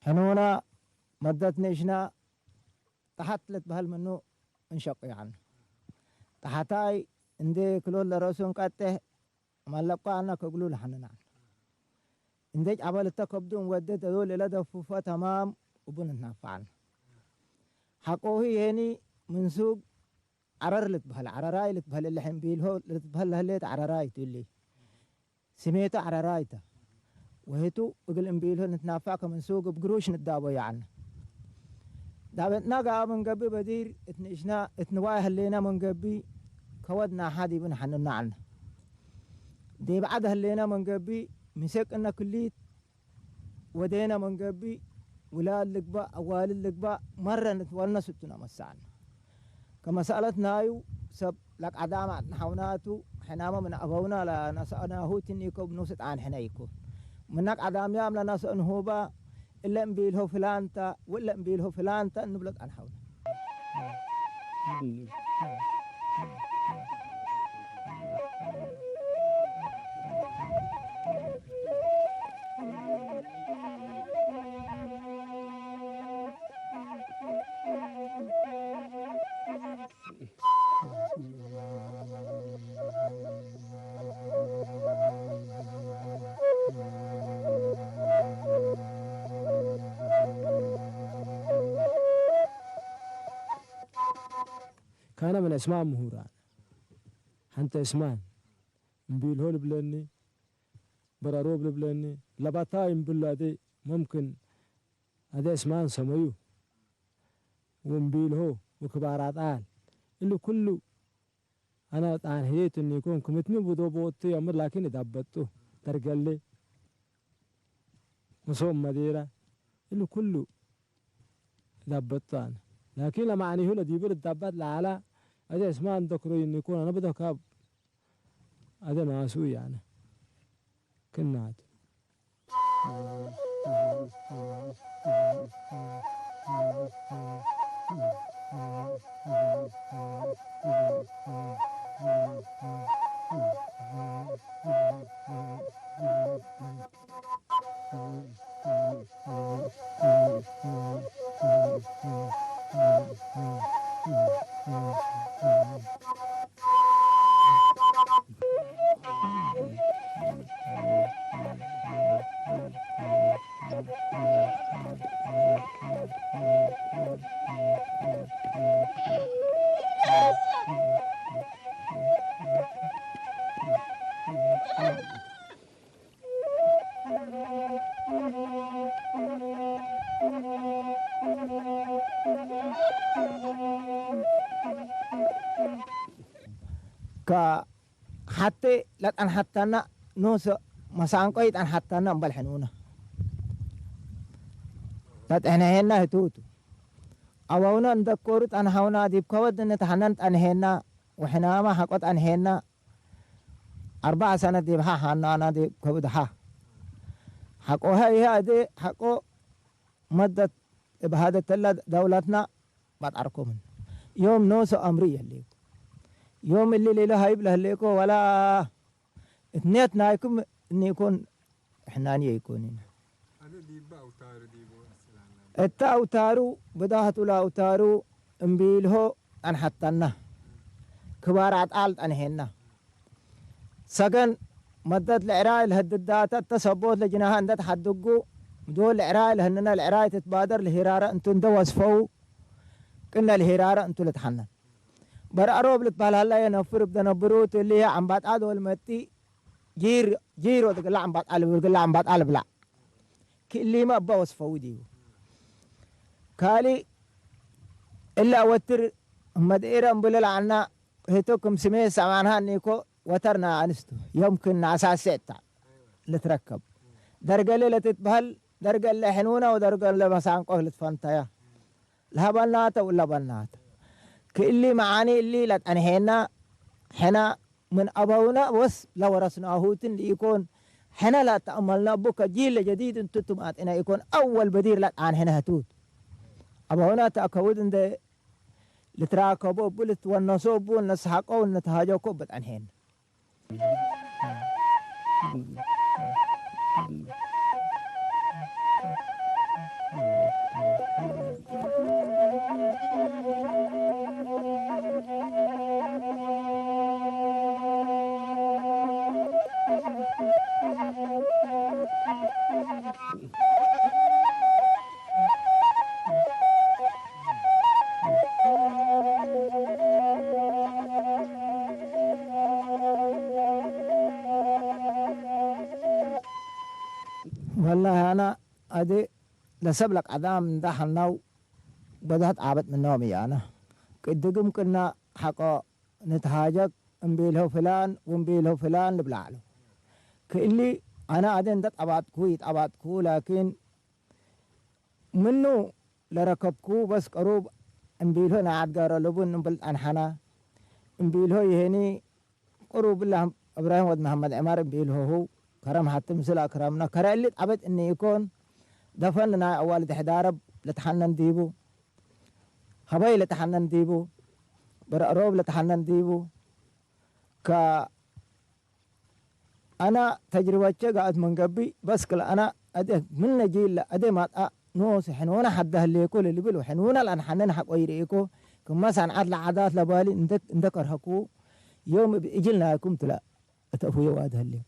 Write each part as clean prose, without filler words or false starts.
حنونا مدت نيشنا تحت لتبهل منو انشق يعني تحتاي اندي كلول لرسون قاته مالقا انا كقولوا لحننا انديك عبال التكبدون ودت هذول الى دفوفه تمام وبنتنفعن حقوهي هني من سوق عرر لتبهل عرراي لتبهل اللي حنبيله لتبهل هليت عرراي تولي سميته عررايته وهيتو اقل انبيله نتنافعك من سوق بقروش ندابو يعني دابتنا قا من قبي بدير اتنشنا اتنواي هلينا من قبي كودنا حادي بن حننا عنه دي بعد هلينا من قبي مسك انا كليت ودينا من قبي ولا اللقبة اوال اللقبة مرة نتولنا ستنا مسعنا كمسألتنا ايو سب لك عدامة نحوناتو حناما من ابونا لا نسأنا هو تنيكو بنوست عن حنايكو منك عدام يام لنا سأنهوبا إلا نبيله فلانتا ولا نبيله فلانتا نبلغ عن حوله كان من اسماء مهوران حنت اسمان نبيلهول بلني براروب بلني لبطايم بلادي ممكن هذا اسمان سميو ونبيلهو وكبارات آل اللي كله أنا عن هيت إني يكون كمتني بدو بوتي أمر لكن دبته ترجلي مصوم مديرة اللي كله دبته أنا لكن لما عني هو لدي برد دبت لعلا هذا اسمان ذكروا إني يكون أنا بدو كاب هذا ما أسوي يعني كناد حتى لك أن حتى أنا نوس مسان قيد أن حتى أنا مبلحنونا لات إحنا هنا هتوتو أوونا ندكورت أن هونا ديب كود نتحننت أن هنا وحنا ما حقت أن هنا 4 سنة ديب ها أنا ديب كود ها حقو هاي هذه حقو مدة بهذا دولتنا بتعركم يوم نوس أمري اللي يوم اللي ليله هايب له ليكو ولا اثنيت نايكم إن يكون إحنانية يكونين هذا ديبا أوتارو ديبو التا أوتارو بداهة لا أوتارو إمبيله أن حتنا كبارات آلت أنهينا سجن مدد العراء الهددات التصبوت لجناها أن تحدقوا دول العراء لهننا العراء تتبادر الهرارة أنتم دوسفوا كنا الهرارة أنتم لتحنن برأروب لتبال هلا ينفر بدنا بروت اللي هي عم بات عاد والمتي جير وتقول عم بات قلب وتقول عم بات قلب لا اللي ما بوسفوا ديو كالي إلا وتر مديرا بلل عنا هيتوكم سميه سمعناها نيكو وترنا عنستو يمكن أساس ستة لتركب درجة اللي تتبهل درجة اللي حنونة ودرجة اللي مسان قهلة فانتايا لها بناتا ولا بناتا كاللي معاني اللي لتنهينا حنا من أبونا بس لو رسناه يكون حنا لا تأملنا بك جيل جديد تتماتنا يكون أول بدير لا عن هنا هتوت أبونا تأكود إن لتراكبوا بلت والنصوب والنسحقوا والنتهاجوا كوبت عن هنا والله أنا أدي لسبلك عدام دحناو بدأت عابت من نومي أنا كدقم كنا حقا نتهاجك نبيله فلان ونبيله فلان لبلعله كإلي أنا أدين دت أبعدكو لكن منو لركبكو بس قروب نبيله نعاد قارا لبن نبلت أنحنا نبيله يهني قروب الله إبراهيم ود محمد عمار نبيله هو كرم حتى مثل أكرمنا كرا اللي أبد إنه يكون دفن لنا أول تحدارب لتحنن ديبو هباي لتحنن ديبو برأروب لتحنن ديبو أنا تجربة قاعد من قبي بس كلا أنا أدي من نجيل أدي ما نوس حنونا حده اللي يقول اللي بيلو حنونا لأن حننا حق ويريكو كم مثلا عدل عادات لبالي ندكر حكو يوم إجلنا كم تلا أتأفوي واد هاللي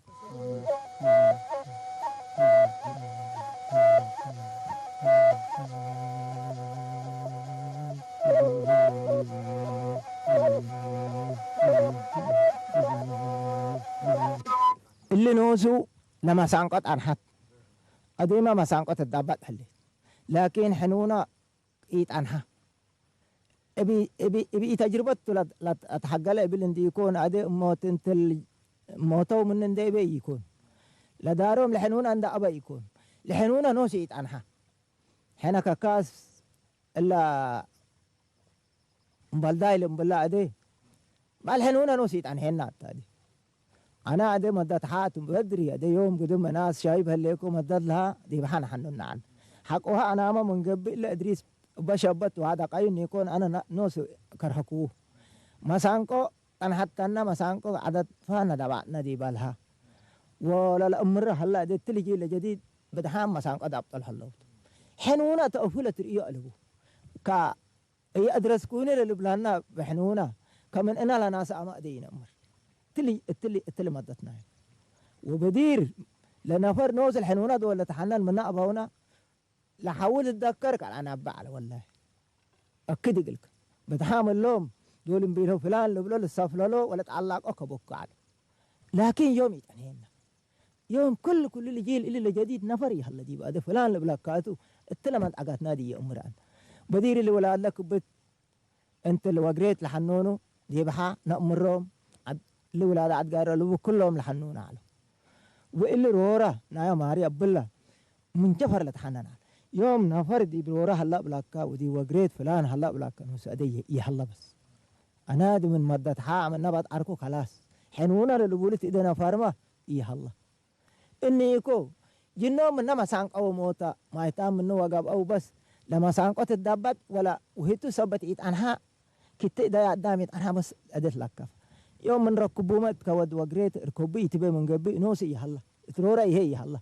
اللي نوسو لما سانقط عن حد أديما ما سانقط الدابات هاللي لكن حنونا إيت عنها ابي تجربة لا اتحقل ابن دي يكون ادي موت انت موتو من دي بي يكون لا دارهم لحنون عند ابا يكون لحنون نوسيت عنها حنا كاس الا مبلداي لمبلا ادي ما الحنون نوسيت عن هنا تادي انا ادي مدت حاتم بدري ادي يوم قدم ناس شايبها ليكم مدد لها دي بحنا حنون عن حقها انا ما من قبل ادريس بشبت وهذا قاين يكون أنا نوس كرهكوه مسانكو أنا حتى أنا مسانكو عدد فانا دبعنا دي بالها ولا الأمر هلا دي تلجي لجديد بدحام مسانكو دابطل هلا حنونا تأفولة رئيو ألبو كا أي أدرسكوني للبلانا بحنونا كمن إنا لناس أما دينا أمر تلي مدتنا وبدير لنفر نوس الحنونا دول تحنن منا أبونا لحاول اتذكرك على انا بعل والله اكد لك بتحامل لهم دول بينهم فلان لبلو للصفلو ولا تعلق اكبوك على لكن يوم يتنهينا يوم كل اللي جيل اللي جديد نفري هلا دي بعد فلان لبلاكاتو التلمت اقات نادي يا امران بدير اللي ولاد لك بت انت اللي وقريت لحنونو دي بحا نأمرهم اللي ولاد عد قارلو كلهم لحنون على واللي رورا نايا ماري بالله من جفر لتحنن على يوم نفر دي بلورا هلا بلاكا ودي وقريت فلان هلا بلاكا نوس ادي يهلا بس انا دي من مدة حا من نبات اركو خلاص حنونا للبولت اذا نفرما يهلا اني يكو جنو من نما سانق او موتا ما يتام منو وقاب او بس لما سانقت الدبت ولا وهيتو سبت ايت عنها كت اذا دامت عنها بس ادت لك يوم من ركبوا مت كود وقريت ركبي تبي من قبي نوس يهلا ترورا هي يهلا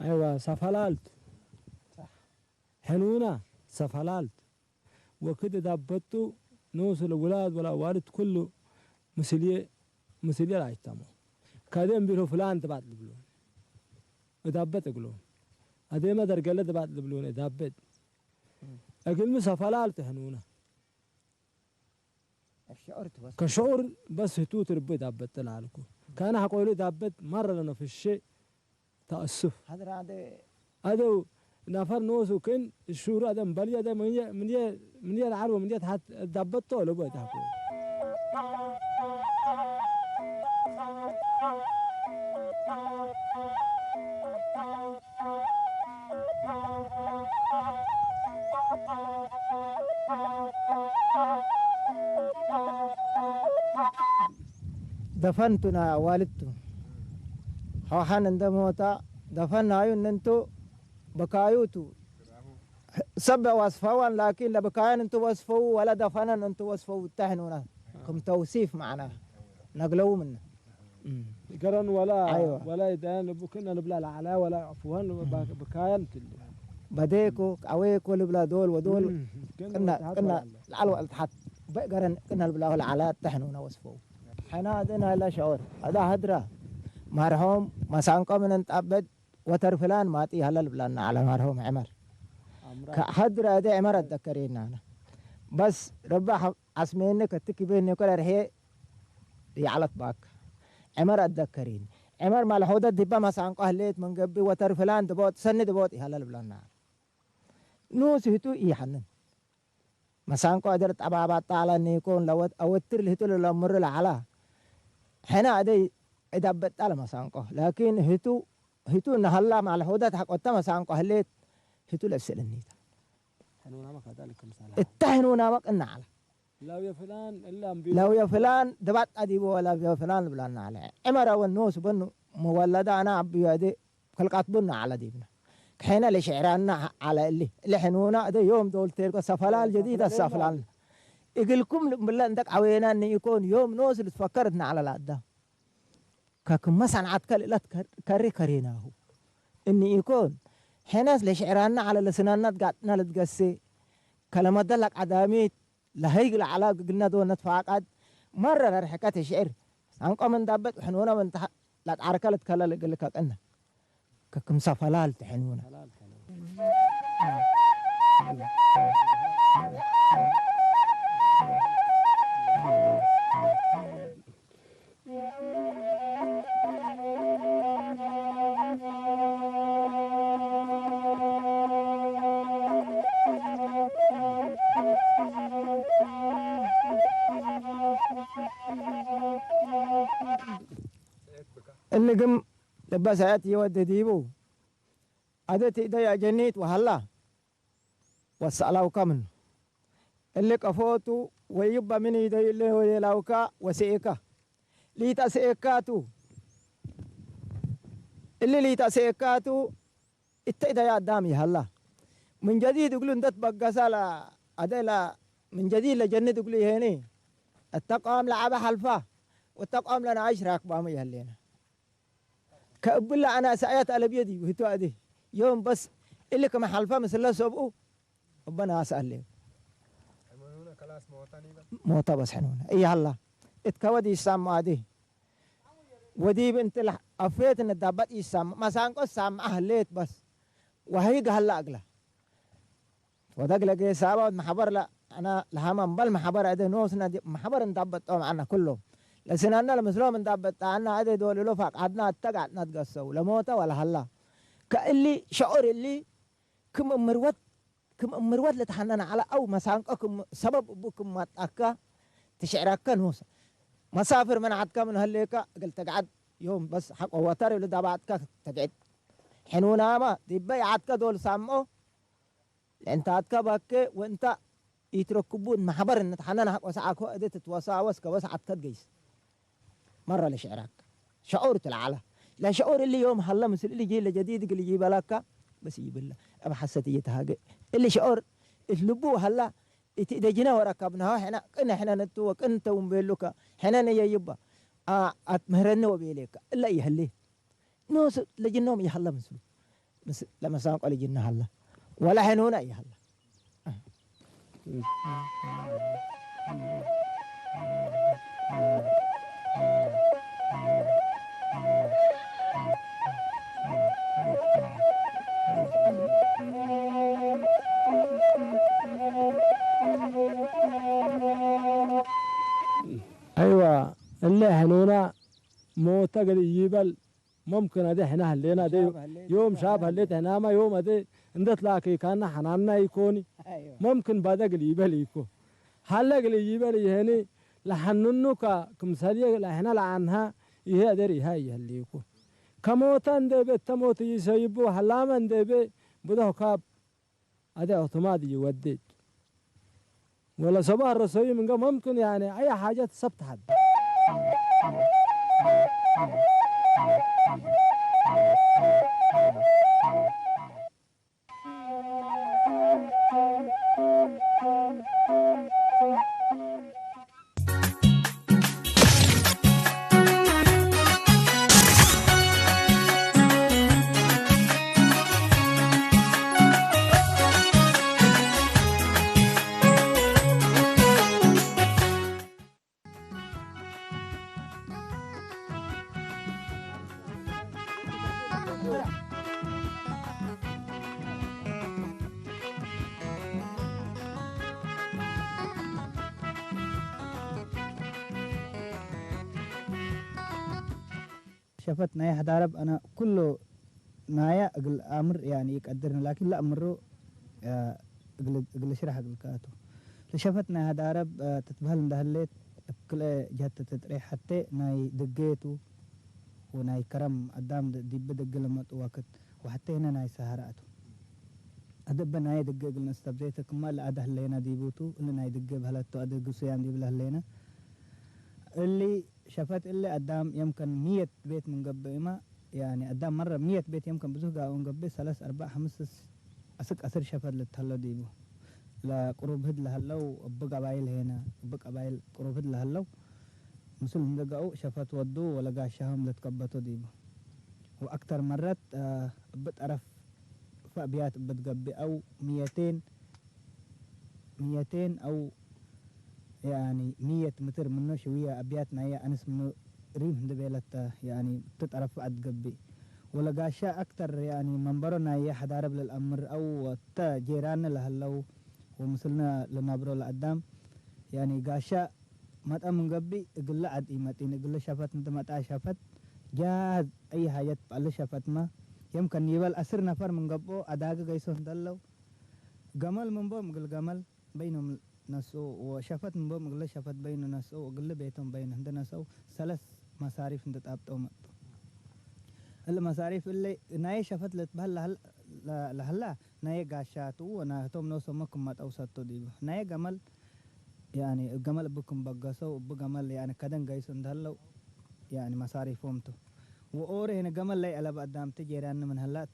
أيوة سفلالت حنونة سفلالت وكده دابتو نوصل الولاد ولا والد كله مسلية لا يتامو كادين بيرو فلان تبعت لبلون ودابت يقولون هذه ما درجة تبعت لبلون دابت أقول مسافلالت حنونة الشعور بس كشعور بس هتو تربي دابت لعلكو كان حقولي دابت مرة لنا في الشيء تأسف هذا نفر نوسو كن الشورى هذا مبلي هذا من العرب من تحت دابت طول بيت حقول دفنتنا والدتو حوحان عند موتا دفن هايو ننتو بكايوتو سبع وصفوان لكن لا بكاين انتو وصفو ولا دفنا انتو وصفو تهنونا كم توصيف معنا نقلو منه قرن ولا أيوة. ولا يدان بكنا نبلا العلا ولا عفوان بكاين بديكو اويكو لبلا دول ودول كنا العلو تحت قرن كنا لبلا العلا تهنونا وصفو حنا دنا لا شعور هذا هدره مرحوم مسانقو من انتعبد وتر فلان ماتي هلل بلانا على مرحوم عمر كحدر هذا عمر اتذكرين انا بس ربا عسميني كتكي بيني كل رهي يعلط باك عمر اتذكرين عمر مع الحودة دبا مسانقو هليت من قبي وتر فلان دبوت سن دبوت هلل بلانا نوس هتو يحنن مسانقو ادرت ابابات تعالى ان يكون لو اوتر لهتو للامر العلا حنا هذا إدبت على مسانقه لكن هتو نهلا مع الحودات حق وتم مسانقه هليت هتو لبسل النيتا حنونا ما كذلك مثلا التهنونا ما قلنا على لو يا فلان إلا لو يا فلان دبت أديبه ولا يا فلان بلانا على عمر والنوس بنو مولدة أنا عبي هذه خلقات بنا على ديبنا حين لشعرنا على اللي حنونا ده يوم دول تيركو سفلال جديدة السفلال يقولكم بالله عندك عوينا إن يكون يوم نوس اللي تفكرتنا على الأداء كاكم مثلا عتك لا كريناه إني يكون حناس لشعرنا على لسناننا قعدنا لتقسي كلمات دلك عداميت لهيقل على قلنا دون نتفاقد مرة رحكات الشعر سانقو من دابت حنونا من تحت لا تعركلت كلا لقل لك أنا كاكم سفلال تحنونا اللي قم لباس آيات يود ديبو أدت إيديا جنيت وهلا وسألوا كمن اللي كفوتو ويبا من إيدي اللي هو يلاوكا وسيكا ليتا سيكاتو اللي ليتا سيكاتو إيديا دامي هلا من جديد يقولون دت بقسالا أدلا من جديد لجنة يقولي هني التقام لعبة حلفة والتقام لنا عيش راكبة ما يهلينا كأبلا أنا سايات على بيدي وهتو أدي يوم بس اللي كما حلفة مثل الله سبقه ربنا أسأل له موتا بس حنونا إيه هلا اتكودي السام عادي ودي بنت أفيت إن الدابات السام ما سانقو السام أهليت بس وهي هلا أقله ودق لقي سابا محبر لا أنا لها من بل محبر أدي نوسنا محبر ندبت معنا كلهم لسنانا لمسلوم ندبت عنا أدي دول لفاق عدنا اتقعد نتقصوا لموتا ولا هلا كاللي شعور اللي كم مروت لتحننا على أو مسانقكم سبب أبوكم ما تأكا تشعرك نوسا مسافر من عدك من هليكا قلت قعد يوم بس حق وتر اللي دابعتك تقعد حنونا ما تبي عدك دول سامو انت عدك بك وانت يتركبون محبر ان تحننا حق وسعك وقدت تتوساوس كوس عدك تجيس مرة لشعرك شعورت العلا لا شعور اللي يوم هلا مثل اللي يجي جديد اللي يجيب لك بس يجيب له أبى حسيت يتهاجئ اللي شعور اللبو هلا إذا جينا وركبناها إحنا نتوك أنت ومبلوك إحنا نيجيبا أتمهرنا وبيلك إلا يهلي نوس لجنهم يهلا مسلو لما سانق على جنة هلا ولا حنونا أي هلا أيوة اللي حنونا موتا قد يجيبل ممكن أدي حنا هلينا دي يوم شاب هليت هنا ما يوم أدي عندت لاكي كان حنانا يكوني أيوة ممكن بعد قليبل يكون هلا قليبل يهني لحننو كمثالية لحنا لعنها يه أدري هاي اللي يكون كموتان ده بتموت يسيبو حلاما ده بده كاب أدي أوتوماتي يودي ولا صباح الرسول من قبل ممكن يعني أي حاجة تصبت حد شفت نايا حدارب أنا كله نايا أقل أمر يعني يقدرنا لكن لا أمره أقل شرح أقل كاتو لشفت نايا حدارب تتبهل ندهلت بكل جهة تتريح حتى ناي دقيتو وناي كرم قدام ديب دق لمت وقت وحتى هنا ناي سهراتو أدب ناي دق قل نستبديتك ما لا أده اللينا ديبوتو اللي ناي دق بهلتو أدق سيان ديب لهلينا اللي شفت اللي قدام يمكن 100 بيت من قبل يعني قدام مرة 100 بيت يمكن بزوجة من قبل 3 4 5 أسك أسر شفت للتهلا ديبو لا قروب هد لهلو بقى بايل هنا بقى بايل قروب هد لهلو مسلم دقاو شفت ودو ولا قاشهم لتقبطو ديبو وأكتر مرات بتعرف فأبيات بتقبي أو 200 أو يعني 100 متر منه شوية أبياتنا هي أنس منه ريم دبيلة يعني تتعرف عد قبي ولا قاشا أكتر يعني منبرنا هي حدارب للأمر أو تا جيران لهلو ومثلنا لنابرو لقدام يعني قاشا ما تأمن قبي يقول لا عد إيمتين يقول له شافت انت ما تا شافت جاهز أي حاجة بقال شافت ما يمكن يبال أسر نفر من قبو أداق قيسون دلو قمل من بو مقل قمل بينهم نسو وشافت من بوم قال شافت بين نسو وقال بيتهم بين عندنا نسو 3 مصاريف انت تابطو مطو المصاريف اللي ناي شافت لتبهل لهلا ناي قاشاتو وانا توم نوسو مكم ما توسطو ديبو ناي قمل يعني القمل بكم بقاسو بقمل يعني كدن قيسو اندهلو يعني مصاريفهم تو وأوري هنا قمل لي على قدام تجيران من هلا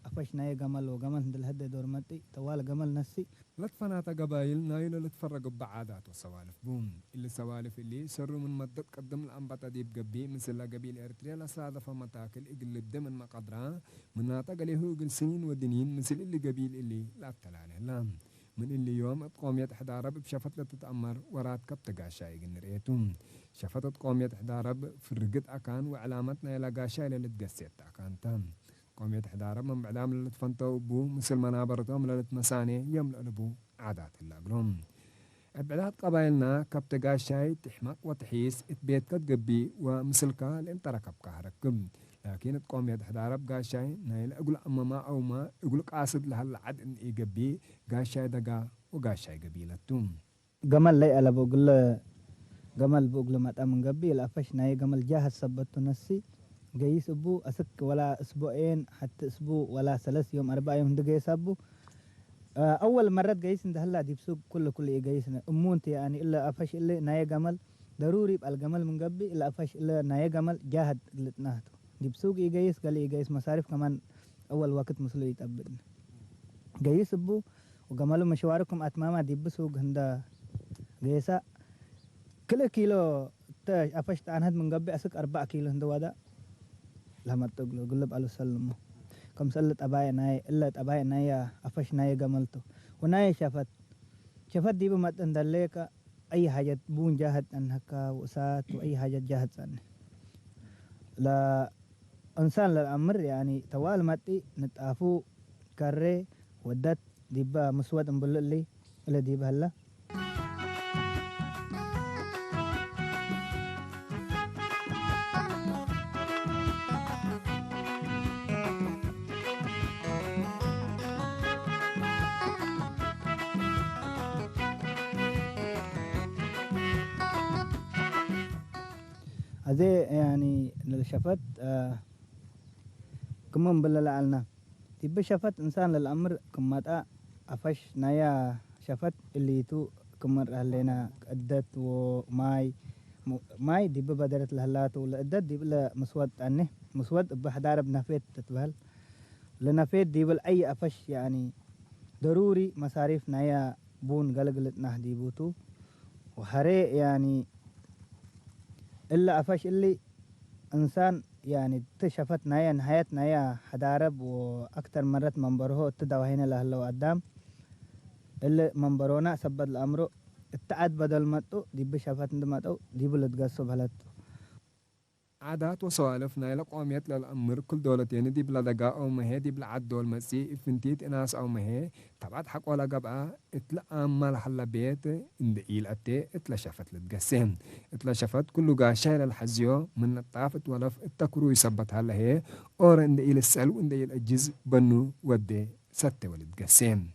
أفش ناي قمل وقمل دل هدي دورمتي طوال قمل نسي لتفنات قبايل نايلة لتفرقوا بعادات وسوالف بوم اللي سوالف اللي سروا من مدة قدم الأنبطة ديب قبي مثل قبيل إرتريا لصادف متاكل إقلب دم من مقدرة من ناطق له قل سنين ودنين مثل اللي قبيل اللي لا تلالي لام من اللي يوم قومية حدارب بشفت لتتأمر ورات كبتقا شايق نريتم شفتت قومية حدارب في الرقد أكان وعلامتنا إلى قاشا إلى لتقسيت أكان تام قومية حدارب من بعدام لتفنتو بو مثل منابرتهم لتمساني يملأ لبو عادات اللاقلهم بعدات قبائلنا كبتقا شاي تحمق وتحيس اتبيت كتقبي ومثلكا لانتركب كهركم لكن تقوم يد حدارب قاشاي نايل أقول أما ما أو ما يقول قاصد لها العد إن إيقبي قاشاي دقا وقاشاي قبيلتهم قمل لي على بقول قمل بقول ما تأمن قبي الأفش ناي قمل جاهز سبتو نسي جايس أبو أسك ولا أسبوعين حتى أسبوع ولا 3 يوم 4 يوم دقي سبو أول مرة جايس إن هلا دي بسوق كل جايسنا أمونتي يعني إلا أفش إلا ناي قمل ضروري يبقى القمل من قبي إلا أفش إلا ناي قمل جاهد لتناهتو دي بسوق جايس قال جايس مصاريف كمان أول وقت مسلو يتقبلنا جايس أبو وقملوا مشواركم أتماما دي بسوق هندا جايسا كل كيلو تاش أفش تعنهد من قبي أسك 4 كيلو هندا ودا لما تقولوا قلب على سلمه كم سلت أباي ناي إلا أباي ناي أفش ناي جملته وناي شفت دي بمت اندلك أي حاجة بون جاهد أنك وسات وأي حاجة جاهد أنه لا إنسان للأمر يعني توال متي نتعفو كري ودت ديبا مسود مبللي إلا ديبا هلا هذه يعني شفت كم بللا علنا تبي شفت إنسان للأمر كم متى أفش نايا شفت اللي تو كم لنا أدت وماي ماي دي بدرت لهلات ولا أدت دي بلا مسود عنه مسود بحدار بنفيت تتبهل لنفيت دي بل أي أفش يعني ضروري مصاريف نايا بون قلقلت نهدي بوتو وهري يعني إلا أفش اللي إنسان يعني تشفت نايا نهاية نايا حدارب وأكتر مرة منبره تدعو هنا لهلا قدام اللي منبرونا سبب الأمر التعد بدل ماتو دي بشفت ندماتو دي بلتقصو بهلتو عادات وسوالف نايل قوميات للأمر كل دولتين دي بلا دقا أو مهي دي بلا عد دول مسي فنتيت إناس أو مهي تبعت حق ولا قبعة اتلا أمال حلا بيت إن دقيل أتي اتلا شفت لتقسم اتلا شفت كله قاشايل الحزيو من الطافت ولف التكرو يثبت هلا هي أور إن دقيل السأل وإن دقيل الجز بنو ودي ستة ولتقسم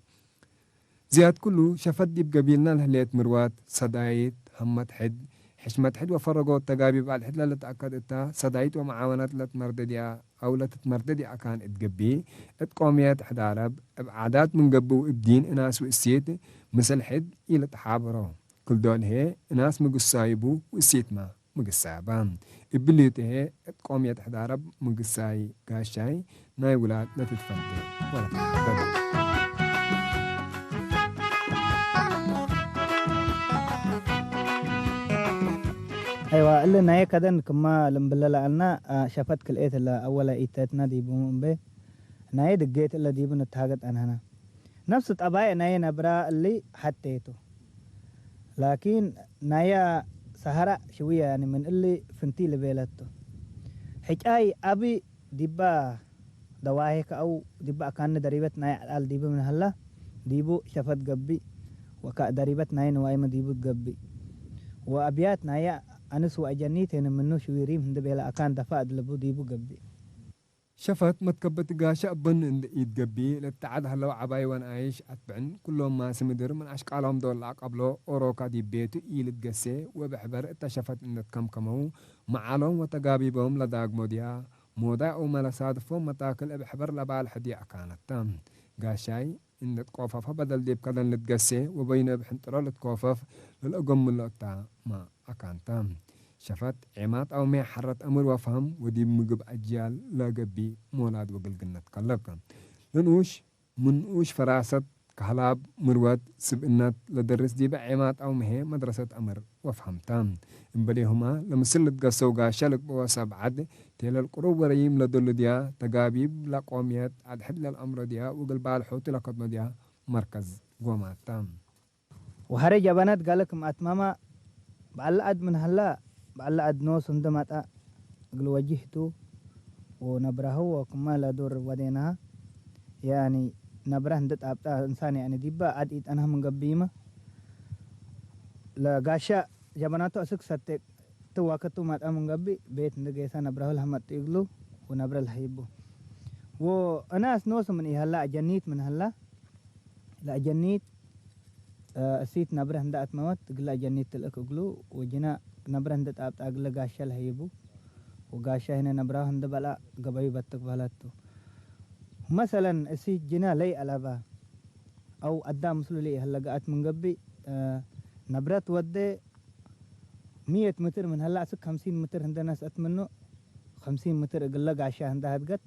زياد كله شفت دي بقبيلنا الهليت مروات صدايت همت حد حشمت حد وفرقوا التقابي بعد حد لا تأكدتها صدايت ومعاونات لا تمردديا أو لا تتمرددي أكان اتقبي اتقوميات حد عرب عادات من قبو ابدين إناس وإسيت مثل حد إلى تحابرو كل دول هي إناس مقصايبو وإسيت ما مقصابان إبليت هي اتقوميات حد عرب مقصاي قاشاي ناي ولاد لا تتفردي ولا تتحابرو أيوة اللي نايا كذا كما لما بللا لنا شفت كل إيه اللي أولا إيتاتنا دي بوم به نايا دقيت اللي دي بنتهاجت أنا نفس طبعا نايا نبرا اللي حتيته لكن نايا سهرة شوية يعني من اللي فنتي لبيلته حكاي أبي ديبا دواهيك أو ديبا كان دريبت نايا على ديبا من هلا ديبو شفت قبي وكا دريبت نايا نوايما ديبو قبي وأبيات نايا أنس وأجنيت هنا منو شويريم هند بيلا أكان دفاع دلبو ديبو قبي شفت متكبت قاشا بن إن يتقبي لتعد هلو عباي وان عايش أتبعن كلهم ما سمدر من أشكالهم دول قبله أوروكا دي بيتو إيل تقسي وبحبر اتشفت إن تكمكمو معالهم وتقابي بهم لداق موديا مودا أو ملسادفهم متاكل بحبر لبال حديا كانت تام قاشاي إن تقوفف بدل ديب كدن لتقسي وبين بحنطرة لتقوفف للأقم اللقطة ما أكان تام شفت عمات أو مي حرت أمر وفهم ودي مجب أجيال لا قبي مولاد وقل قلنا تقلبكم لنوش منوش فراسة كهلاب مروات سبنات لدرس دي بعمات أو مهي مدرسة أمر وفهم تام إنبليهما لمسل تقصو قاشلك بواسب عد تيل القروب وريم لدل ديا تقابيب لقوميات عد حد للأمر ديا وقل بالحوت لقدم ديا مركز قومات تام وهري جبانات قالك مأتماما بعلقد من هلا بعلقد نوس عندما قل وجهته ونبره وكما لا دور ودينها يعني نبره ندت أبتا إنسان يعني ديبا عديد أنها من قبيمة لا قاشا جباناتو أسك ستك تواكتو مات أمن قبي بيت ندقيسا نبره الهمت يقلو ونبره الحيبو وأناس نوس من هلا أجنيت من هلا لا أجنيت أسيت نبره ندات موت قل أجنيت تلك أقلو وجنا نبره ندت أبتا أقل قاشا الحيبو وقاشا هنا نبره هند بلا قبي بتك بلاتو مثلا أسيت جنا لي ألابا أو أدام مسلو لي هلا قات من قبي نبره ودي 100 متر من هلا أسك 50 متر هند ناس أتمنو 50 متر قل قاشا هند هدقت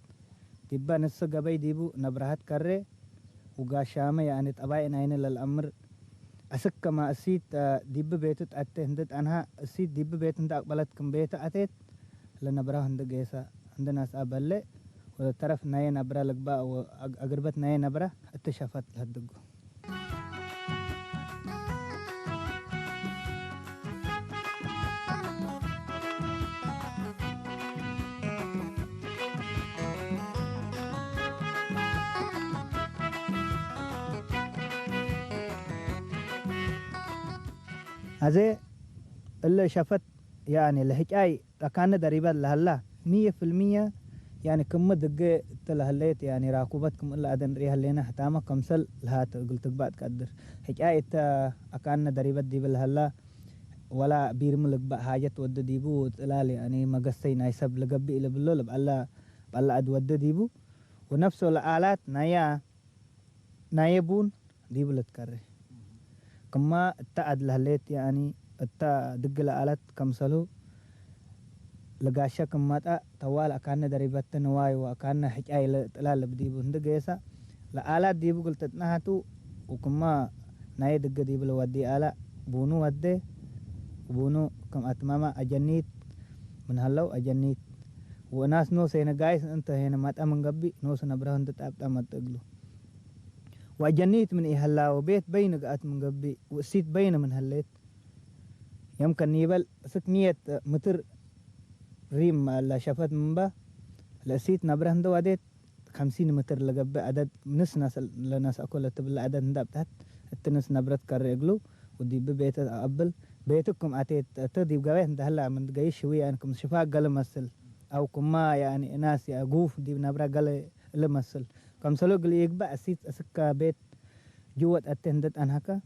تبا نص قبي ديبو نبرهات كري وقاشامة يعني تباين عين للأمر أسك كما أسيت ديب بيتت أتى هندت أنها أسيت ديب بيت هند أقبلت كم بيت أتيت لنبراه هند جيسا هند ناس أبلة وطرف ناي نبرة لقبا وأقربت ناي نبرة اتشافت هدقو. هذا اللي شافت يعني الحكاية كان دريبة لهلا 100% يعني كم دقة تلهليت يعني راكوبتكم إلا أدن ريها لنا حتى كمسل لهات قلت بعد قدر حكاية أكان دريبة ديب لهلا ولا بيرملك بقى حاجة ود ديبو تلالي يعني ما قصي نايسب لقبي إلى بالله بقى أد ود ديبو ونفسه الآلات نايبون ديبو لتكره كما التأد لهليت يعني التا دق الآلات كمسلو لقاشا كما توال أكان دريبت نواي وأكان حكاية تلال بديبو هندقيسا الآلات ديبو قلت نهاتو وكما ناي دق ديبو لودي آلات بونو ودي وبونو كم أتماما أجنيت من هلو أجنيت وناس نو سينا قايس انت هنا ما تأمن قبي نو سنبره انت تأمن تقلو وأجنيت من إهلا وبيت بين قات من قبي وسيت بين من هليت يمكن نيبل 600 متر ريم لا شافت من با لسيت نبره ندو عدد 50 متر لقبي عدد نص ناس لناس أكل تبلا عدد ندب تحت التنس نبرت كريقلو ودي ببيت أقبل بيتكم أتيت تدي بقويه انت هلا من قايش شوية انكم شفاء قل مسل أو كما يعني ناس يقوف دي نبرة قل لمسل كم سلوك اللي يقبع أسيت أسكا بيت جوة أتندت أنهكا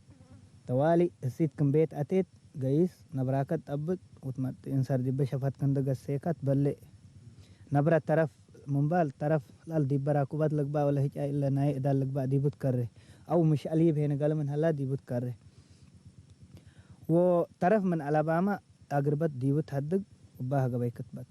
توالي أسيت كم بيت أتيت قايس نبراكت أبد وتمت إنسار دي بشفت كندق السيكات بلي نبرة طرف منبال طرف لال دي براكوبات لقبا ولا هيك إلا ناي دال لقبا دي بتكره أو مش أليب هنا قال من هلا دي بتكره وطرف من ألاباما أقربت دي بتهدق وباها قباي كتبت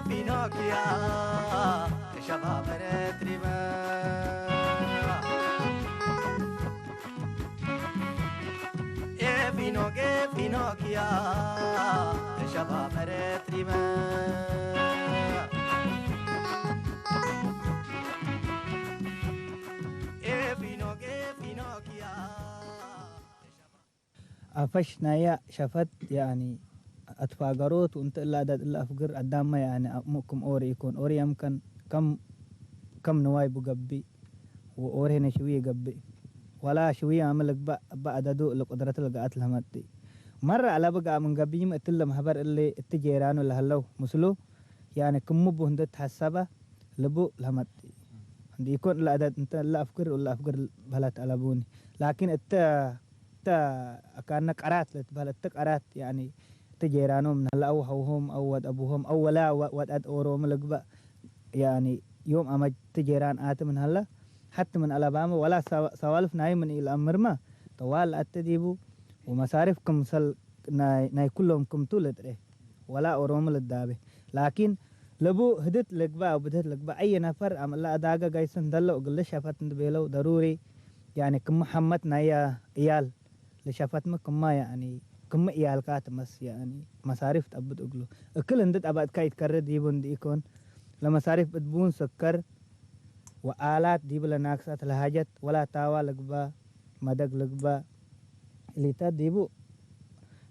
Finocchia, شباب رتريما Finocchia, شباب رتريما Finocchia أفشنا يا شفت يعني أتفاقروت وانت إلا أدد إلا أفقر أدام يعني أمكم أوري يكون أوري يمكن كم نوايب قبي وأوري هنا شوية قبي ولا شوية عملك بقى دادو لقدرة لقاءات الهمتي مرة على بقى من قبي ما اتلم هبر اللي اتجيران ولا هلو مسلو يعني كم مبو هندت حسابة لبو الهمتي عندي يكون لا أدد انت لا أفكر ولا أفكر بهلات ألبوني لكن اتا أكانك أرات لتبهلتك أرات يعني تجيرانهم من هلا أو هوهم أو ود أبوهم أو ولا ود أد أوروم لقبا يعني يوم أما تجيران آت من هلا حتى من ألاباما ولا سوالف ناي من الأمر ما طوال أتديبو ومصاريفكم سل ناي كلهم كم تولد ولا أوروم للدابة لكن لبو هدت لقبا وبدت لقبا أي نفر أم لا أداقا قايسن دلو وقل شافت بيلو ضروري يعني كم محمد نايا إيال لشافت ما كم يعني كم إيال كاتمس يعني مصاريف تأبد أقلو أكل هندت أبد كايت كرد يبون دي يكون لما مصاريف بتبون سكر وآلات دي بلا ناقصات الحاجات ولا تاوى لقبا مدق لقبا اللي تديبو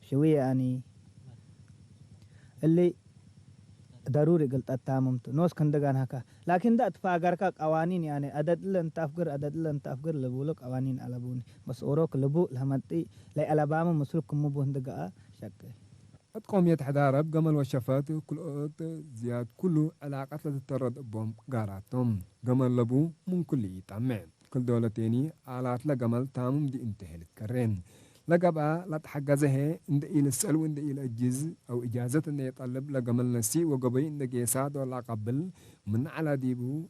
شوية يعني اللي ضروري قلت التاممت نوس كندقان هكا لكن ده اتفاقرك قوانين يعني عدد لن تفقر لبولك قوانين ألبوني بس أوروك لبو لهمتي لا ألباما مسلوك مبو هندقاء شكرا أتقوم يتحدارب قمل وشفات كل زياد كله علاقة تترد بهم قاراتهم قمل لبو من كل يتعمين كل دولة تاني آلات لقمل تامم دي انتهلت كرين لقبا لا تحجزه عند إلى السأل وعند إلى الجز أو إجازة إنه يطلب لقمل نسي وقبي إنه جيساد ولا قبل من على ديبو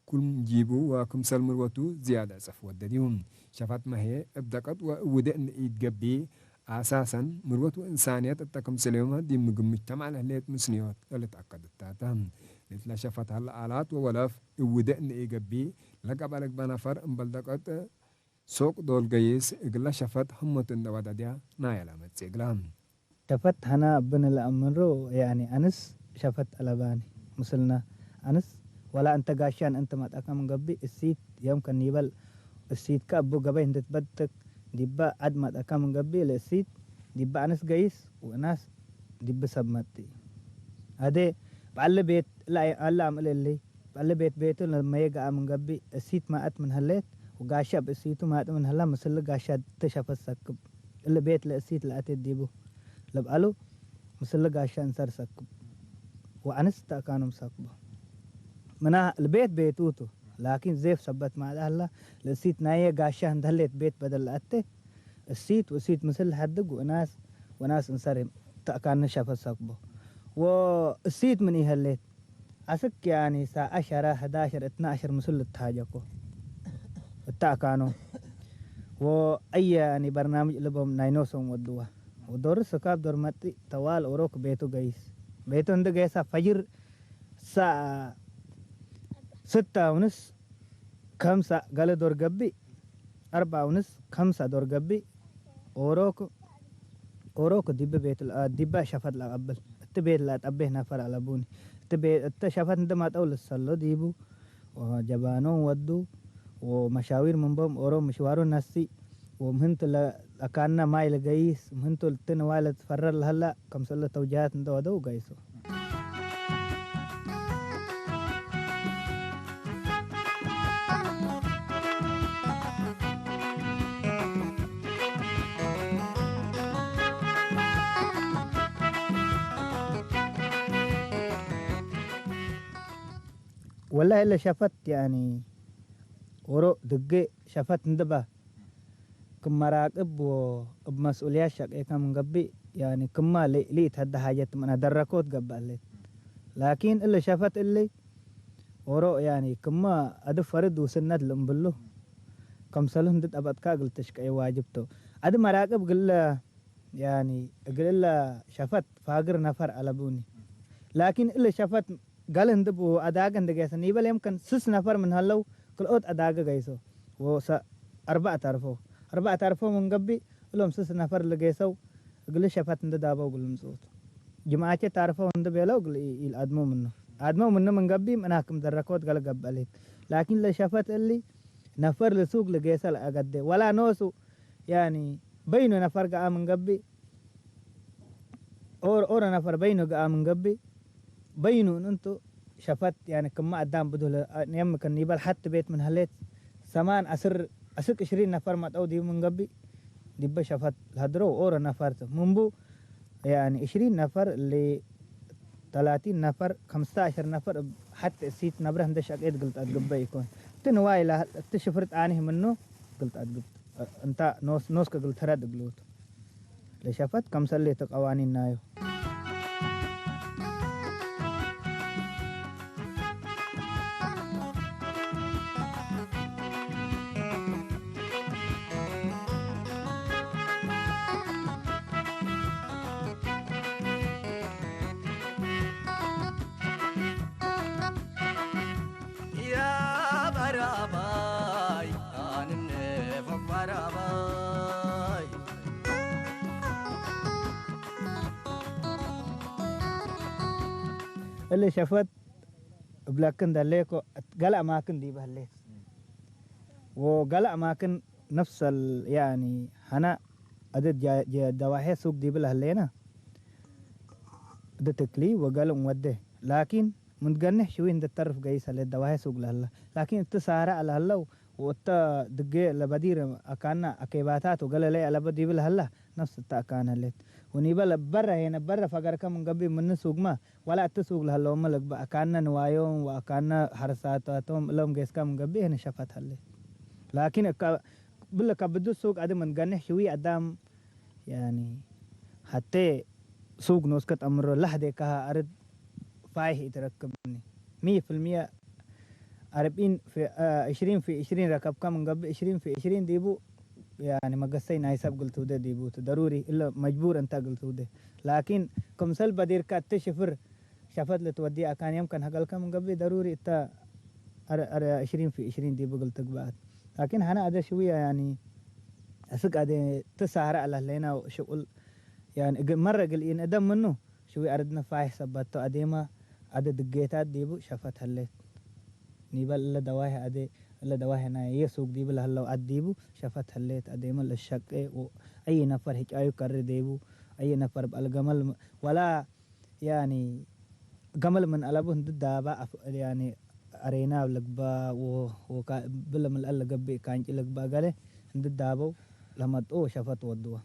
كل جيبو وكم سلم الوتو زيادة صفوة ديهم شفات ما هي ابدقت وودأ إن يتقبي أساسا مروت وإنسانية التكم سليمة دي مجتمع لهليت مسنيات اللي تأكدت تاتهم لتلا شفت هالآلات وولف ودقن إيجابي لقى بالك بنفر مبلدقات سوق دول جيس إقلا شفت هم تندوات ديا نايلا متسيقلام شفت هنا بن الأمرو يعني أنس شفت ألباني مثلنا أنس ولا أنت قاشان أنت ما تأكم قبي السيت يوم كان يبل السيت كأبو قبي أنت تبدك ديبا عد ما تأكم قبي للسيت ديبا أنس قيس وناس ديبا سبمتي هذا بعلى بيت لا الله عمل اللي بعلى بيته لما يقع من قبي السيت ما أت من هليت وقاشب السيت ما أت من هلا مثل قاشاد تشاف السكب اللي بيت للسيت لا أتديبو لبقالو مثل قاشان سر سكب وأنس تأكانو مسكبه منا البيت بيتوتو لكن زيف سبت مع الله للسيت ناية قاشان دهلت بيت بدل أته السيت وسيت مثل حدق وناس انسرم تأكان شاف السكبه والسيت من يهلت أسك يعني ساعة 10 11 12 مثل التهاجكو التأكانو وأي يعني برنامج لبهم ناينوسهم ودوه ودور سكاب دور متي طوال أوروك بيتو جيس بيتو عند جيسا فجر ساعة 6:30 5 قال دور قبي 4:30 5 دور قبي أوروك ديب بيت ديب شفت لا قبل التبيت لا تأبيه نفر على بوني التبيت شفت عندما تقول الصلو ديبو وجبانو ودو ومشاوير من بهم أورو مشوارو نسي ومهنت أكاننا ماي لقيس مهنتو التن والد فرر لهلا كم سلة توجيهات ندو ودو قيسو والله إلا شفت يعني ورو دقي شفت ندبه كم مراقب وبمسؤوليات شقيقة كم قبي يعني كما لي تهدى حاجات من دركوت قبل لكن إلا شفت اللي ورو يعني كما أدو فرد وسند لنبلو كم سلهم دت أبد كاقل تشكي واجبتو أدو مراقب قل يعني قل شفت فاقر نفر على بوني لكن إلا شفت قال هندبو أداغن دقيسن يبال يمكن 6 نفر من هلو كل أوت أداغ قيسو وسا 4 تعرفوا من قبي لهم 6 نفر لقيسو قل شفت هند دابو قل مصوت جماعة تعرفوا هند بيلو قل الأدمو منه من قبي مناكم دركوت قال قبلت لكن لا شفت اللي نفر لسوق لقيسل أقد ولا نوسو يعني بينو نفر قا من قبي أور نفر بينو قا من قبي بينو انتو شفت يعني كم قدام بدول نيم كان يبال حتى بيت من هليت سمان أسرك 20 نفر ما تودي من قبي ديبا شفت هدرو أورا نفر منبو يعني 20 نفر ل 30 نفر 15 نفر حتى السيت نبره هندش أكيد قلت أتقبى يكون تنواي لا تشفرت عنه منه قلت أتقب انت نوس قلت هرد قلوت لشفت كم سليت قوانين نايو اللي شفت بلاكن دليكو قلع ماكن دي بهليت وقلع ماكن نفس يعني هنا أدت دواحي سوق دي بلهلينا ده تكلي وقالوا مودي لكن متقنح شوي عند الطرف قيس اللي دواحي سوق لهلا لكن التسارع على هلا وتا دقي لبدير أكاننا أكيباتات وقال لي على بدي بلهلا نفس التأكان هلت ونيبال برا هنا برا فقر كم قبي من سوق ما ولا تسوق لهلا هم لك أكاننا نوايوم وأكاننا حرساتهم لهم قيس كم قبي هنا شفت هلت لكن بلا كبدو سوق عدم متقنح شوي قدام يعني حتى سوق نسكت أمره لحظة كها أرد فايه يتركبني 100% 40 في 20 في 20 ركب كم من قبل 20 في 20 ديبو يعني مقصي نايسب قلت وده ديبوت ضروري إلا مجبور أنت قلت وده. لكن كم سل بدير كات تشفر شفت لتودي أكان يمكن هقل كم قبل ضروري إنت أر 20 في 20 دي بقولتك بعد. لكن هنا هذا شوية يعني أسق هذا تسعر على لنا شغل يعني مرة قل إن أدم منه شوي أردنا فايح سبته أديما ada degetat dibu syafat halet nibal la dawah ade la dawah na yesuk dibu la halau adibu syafat halet ade mal shaqe o ay nafar hikayu karre debu ay nafar al gamal wala yani gamal من ألبه دابا يعني أرينا لقبا وكا بلا من الله قبي كان لقبا قاله دابو لما تو شفت ودوا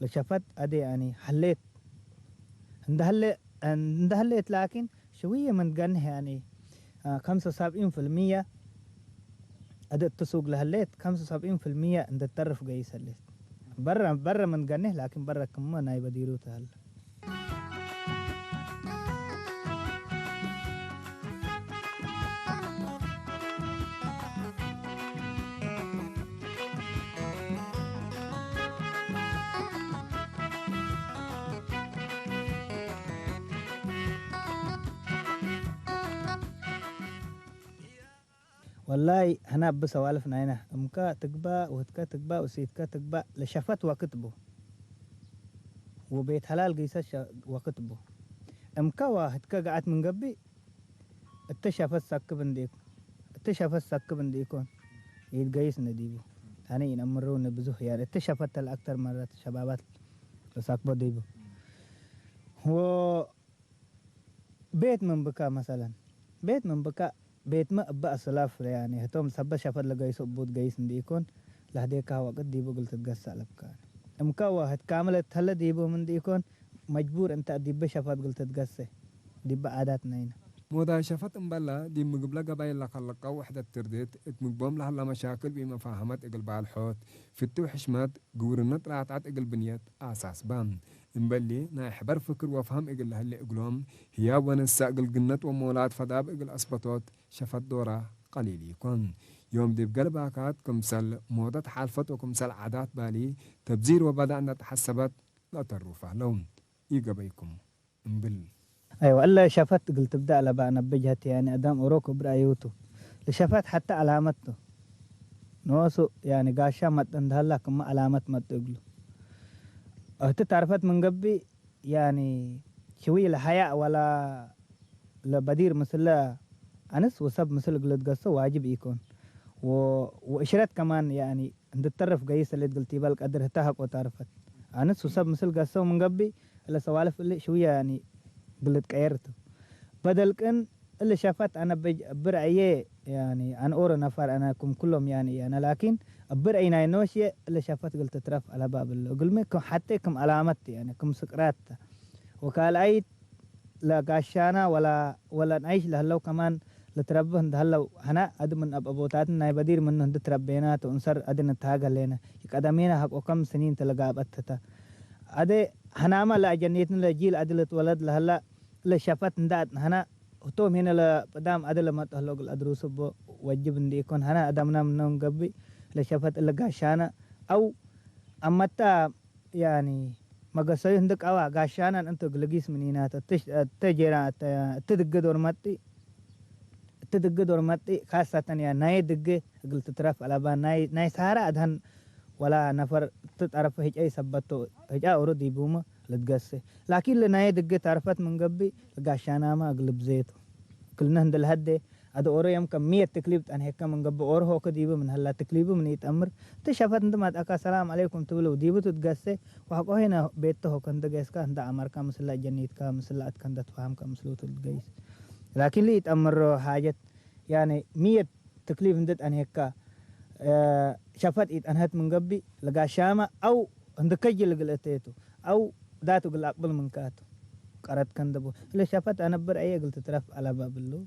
لشفت ادي يعني حليت اندهلت لكن شوية من قنه يعني 75% أدت تسوق لهليت 75% عند الطرف قيس هليت برا من قنه لكن برا كم ناي بديرو تهل. والله هنا بسوالف ناينه امكا تقبا وهتكا تقبا وسيتكا تقبا لشفت وكتبه وبيت حلال قيسة وكتبه امكا وهتكا قعدت من قبي التشافت سك بنديك التشافت سك بنديكون يتقيس نديبو ثاني ينمرون بزوه يعني التشافت الأكثر مرات شبابات لساكبو ديبو هو بيت من بكا مثلا بيت من بكا بيت ما أبقى سلاف يعني هتوم سبب شافت لقيس أبود قيس نديكون لهديك وقت ديبو قلت تقص على بكان امكا واحد كاملة هلا ديبو من ديكون مجبور انت ديب شافت قلت تقص ديب عادات نينا مودا شفت مبلا دي مقبلة قبايل لقلقة وحدة ترديت اتمقبوم لها مشاكل بمفاهمات اقل بالحوت فتو حشمات قورنت راتعات اقل بنيات اساس بام مبلي ناحبر فكر وفهم اقل هاللي اقلهم هي ونسا اقل قنت ومولات فداب اقل اسبطوت شفت دورة قليل يكون يوم دي بقلباكات كمسل موضة حالفت وكمسل عادات بالي تبزير وبدأنا تحسبت لا تروفه لهم يقبيكم مبل ايوه الا شافت قلت تبدا لبا نبجهت يعني ادم اوروكو برايوتو لشافت حتى علامته نوسو يعني قاشا مت هلا كم علامه ما تقول انت تعرفت من قبي يعني شويه الحياء ولا لبدير مثل انس وسب مثل قلت قصه واجب يكون واشرت كمان يعني عند الطرف قيس اللي قلتي بالك قدر تهق وتعرفت انس وسب مثل قصه من قبي الا سوالف اللي شويه يعني قلت كيرته بدل كن اللي شافت انا برعيه يعني انا اور نفر انا كم كلهم يعني انا لكن برعي ناينوشي اللي شافت قلت ترف على باب قل مكم حتى كم علامات يعني كم سكرات وقال اي لا قاشانا ولا نعيش لهلو كمان لتربه هلو هنا اد من ابوتاتنا بدير منه هند تربينا تنصر ادنا تاغ لنا قدمينا حق كم سنين تلقابتتا ادي هنا ما لا جنيتنا لجيل ادلت ولد لهلا لشافت ندات هنا وتوم هنا لقدام ادل ما تهلوق الادروس بو وجب ندي يكون هنا ادمنا منهم قبي لشافت اللي قاشانا او امتا يعني ما قصي عندك او قاشانا انت قلقيس منينات تجرا تدق دور ماتي خاصة يعني ناي دق قلت ترف على بان ناي سارة ادهن ولا نفر تتعرف هيك اي سبتو هيك اورودي بوما لتقسي لكن لنا دقه تعرفت من قبي قاشانا ما اقلب زيتو كلنا هند الهدي هذا اورو يوم كم 100 تكليب ان هيك من قبل اور هو كديبه من هلا تكليبه من يتامر تشافت انت ما اكا السلام عليكم تقولوا ديبو تتقسي وحقو هنا بيته كنت قيس كان دا امر كان مثل جنيت كان مثل اتكن تفهم كان مثل تقيس لكن لي يتامر حاجه يعني 100 تكليف ندت ان هيك شافت انهت من قبي لقى شامة او هندكجي لقلتيتو او داتو قل اقبل من كاتو قرات كندبو اللي شافت انا برأيي قلت ترف على باب اللو